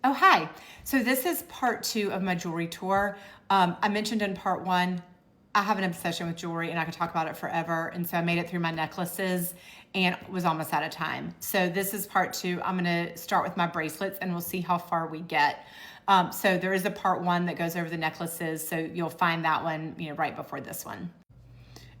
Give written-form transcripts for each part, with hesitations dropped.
Oh, hi. So this is part 2 of my jewelry tour. I mentioned in part 1, I have an obsession with jewelry and I could talk about it forever. And so I made it through my necklaces and was almost out of time. So this is part 2. I'm going to start with my bracelets and we'll see how far we get. So there is a part 1 that goes over the necklaces. So you'll find that one, right before this one.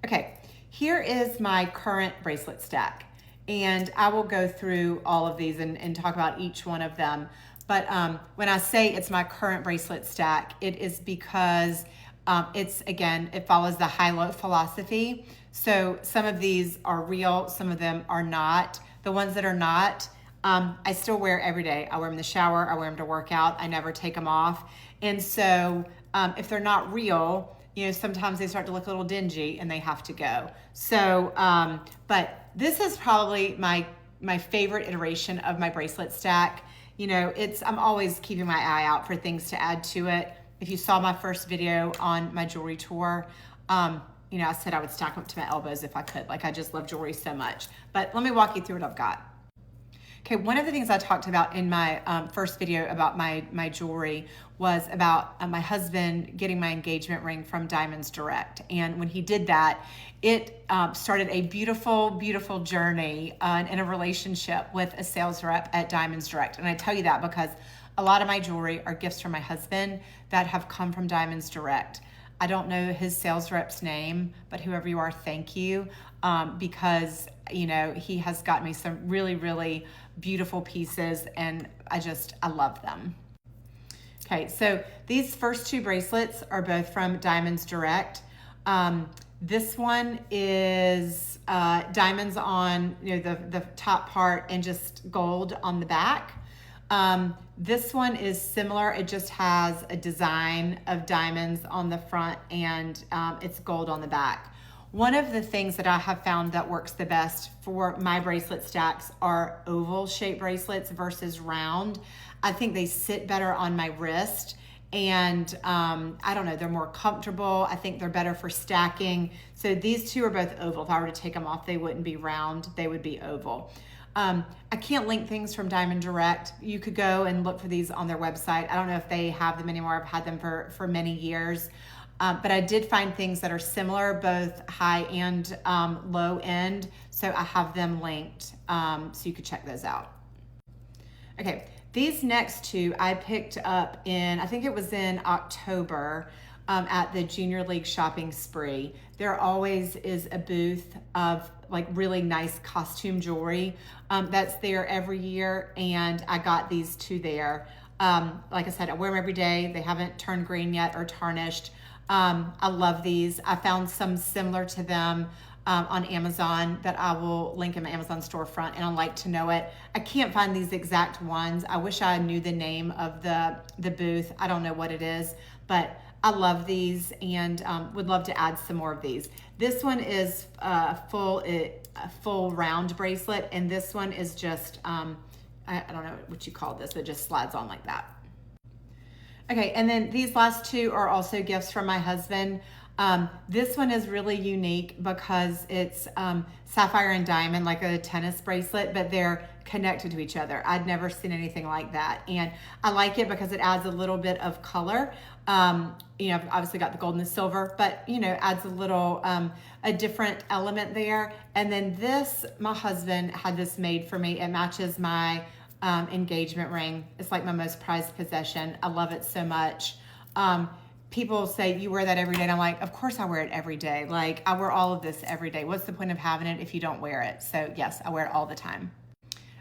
Okay, here is my current bracelet stack. And I will go through all of these and talk about each one of them. But when I say it's my current bracelet stack, it is because it follows the high-low philosophy. So some of these are real, some of them are not. The ones that are not, I still wear every day. I wear them in the shower, I wear them to work out, I never take them off. And so if they're not real, sometimes they start to look a little dingy and they have to go. So, but this is probably my favorite iteration of my bracelet stack. I'm always keeping my eye out for things to add to it. If you saw my first video on my jewelry tour, I said I would stack them up to my elbows if I could. Like, I just love jewelry so much. But let me walk you through what I've got. Okay, one of the things I talked about in my first video about my jewelry was about my husband getting my engagement ring from Diamonds Direct. And when he did that, it started a beautiful, beautiful journey in a relationship with a sales rep at Diamonds Direct. And I tell you that because a lot of my jewelry are gifts from my husband that have come from Diamonds Direct. I don't know his sales rep's name, but whoever you are, thank you. Because, he has got me some really, really beautiful pieces and I love them. Okay, so these first 2 bracelets are both from Diamonds Direct. This one is diamonds on the top part and just gold on the back. This one is similar. It just has a design of diamonds on the front and it's gold on the back. One of the things that I have found that works the best for my bracelet stacks are oval shaped bracelets versus round. I think they sit better on my wrist and I don't know, they're more comfortable. I think they're better for stacking. So these 2 are both oval. If I were to take them off, they wouldn't be round, they would be oval. I can't link things from Diamond Direct. You could go and look for these on their website. I don't know if they have them anymore. I've had them for many years. But I did find things that are similar, both high and low end. So I have them linked so you could check those out. Okay, these next 2 I picked up I think it was in October at the Junior League shopping spree. There always is a booth of like really nice costume jewelry that's there every year. And I got these 2 there. Like I said, I wear them every day. They haven't turned green yet or tarnished. I love these. I found some similar to them on Amazon that I will link in my Amazon storefront, and I like to know it. I can't find these exact ones. I wish I knew the name of the booth. I don't know what it is, but I love these and would love to add some more of these. This one is a full round bracelet, and this one is just, I don't know what you call this, but it just slides on like that. Okay, and then these last 2 are also gifts from my husband. This one is really unique because it's sapphire and diamond, like a tennis bracelet, but they're connected to each other. I'd never seen anything like that. And I like it because it adds a little bit of color. I've obviously got the gold and the silver, but adds a little, a different element there. And then this, my husband had this made for me. It matches my engagement ring. It's like my most prized possession. I love it so much. People say, you wear that every day. And I'm like, of course I wear it every day. Like, I wear all of this every day. What's the point of having it if you don't wear it? So yes, I wear it all the time.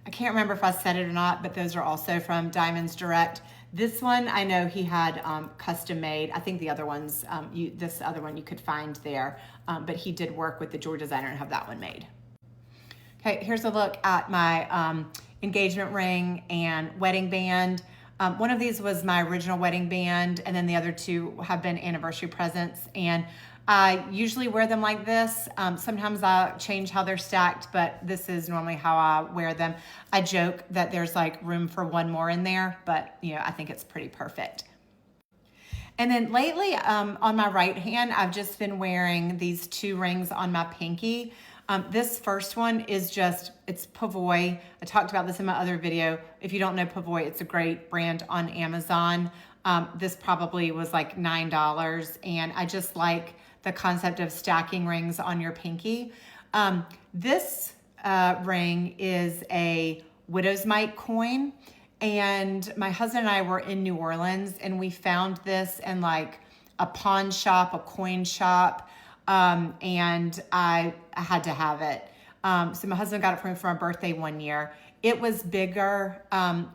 I can't remember if I said it or not, but those are also from Diamonds Direct. This one, I know he had custom made. I think the other ones, this other one you could find there, but he did work with the jewelry designer and have that one made. Okay, here's a look at my engagement ring and wedding band. One of these was my original wedding band, and then the other 2 have been anniversary presents. And I usually wear them like this. Sometimes I change how they're stacked, but this is normally how I wear them. I joke that there's like room for 1 more in there, but I think it's pretty perfect. And then lately on my right hand, I've just been wearing these 2 rings on my pinky. This first one is it's Pavoy. I talked about this in my other video. If you don't know Pavoy, it's a great brand on Amazon. This probably was like $9, and I just like the concept of stacking rings on your pinky. This ring is a widow's mite coin, and my husband and I were in New Orleans, and we found this in like a pawn shop, a coin shop, and I had to have it. So my husband got it for me for my birthday one year. It was bigger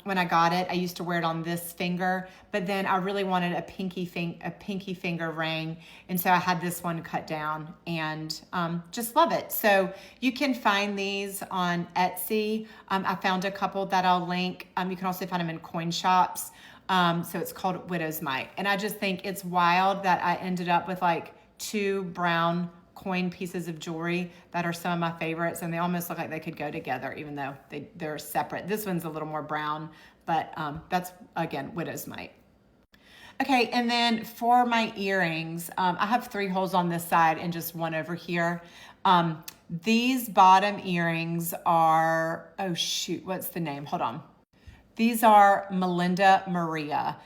when I got it. I used to wear it on this finger, but then I really wanted a pinky finger ring, and so I had this one cut down, and just love it. So you can find these on Etsy. I found a couple that I'll link. You can also find them in coin shops. So it's called Widow's Mite, and I just think it's wild that I ended up with like 2 brown coin pieces of jewelry that are some of my favorites, and they almost look like they could go together even though they're separate. This one's a little more brown, but that's, again, Widow's Mite. Okay, and then for my earrings, I have 3 holes on this side and just 1 over here. These bottom earrings are, oh shoot, what's the name? Hold on. These are Melinda Maria.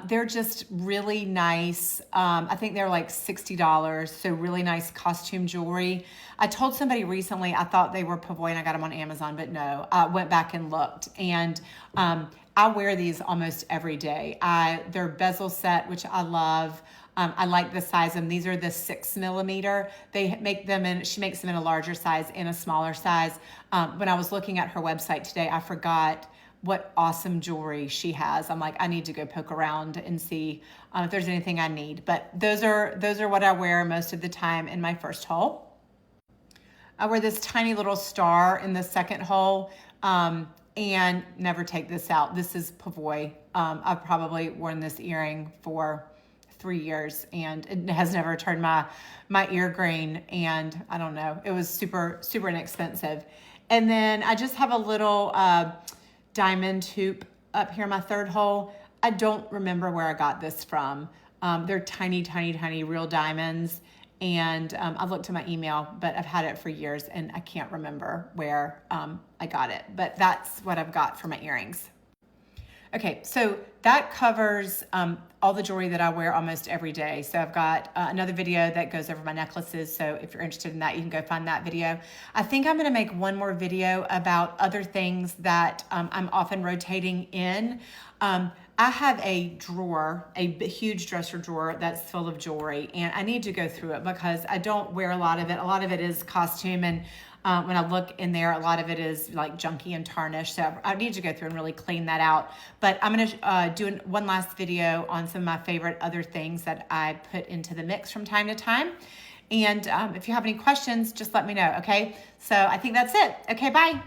They're just really nice. I think they're like $60, so really nice costume jewelry. I told somebody recently I thought they were Pavoy and I got them on Amazon, but no, I went back and looked, and I wear these almost every day. They're bezel set, which I love. I like the size of them. These are the 6 millimeter. She makes them in a larger size and a smaller size. When I was looking at her website today, I forgot what awesome jewelry she has. I'm like, I need to go poke around and see if there's anything I need. But those are what I wear most of the time in my first hole. I wear this tiny little star in the second hole, and never take this out. This is Pavoy. I've probably worn this earring for 3 years, and it has never turned my ear green, and I don't know, it was super, super inexpensive. And then I just have a little diamond hoop up here in my third hole. I don't remember where I got this from. They're tiny, tiny, tiny real diamonds. And I've looked at my email, but I've had it for years and I can't remember where I got it. But that's what I've got for my earrings. Okay, so that covers all the jewelry that I wear almost every day. So I've got another video that goes over my necklaces. So if you're interested in that, you can go find that video. I think I'm gonna make one more video about other things that I'm often rotating in. I have a drawer, a huge dresser drawer that's full of jewelry, and I need to go through it because I don't wear a lot of it. A lot of it is costume, and when I look in there, a lot of it is like junky and tarnished. So I need to go through and really clean that out. But I'm gonna do one last video on some of my favorite other things that I put into the mix from time to time. And if you have any questions, just let me know, okay? So I think that's it. Okay, bye.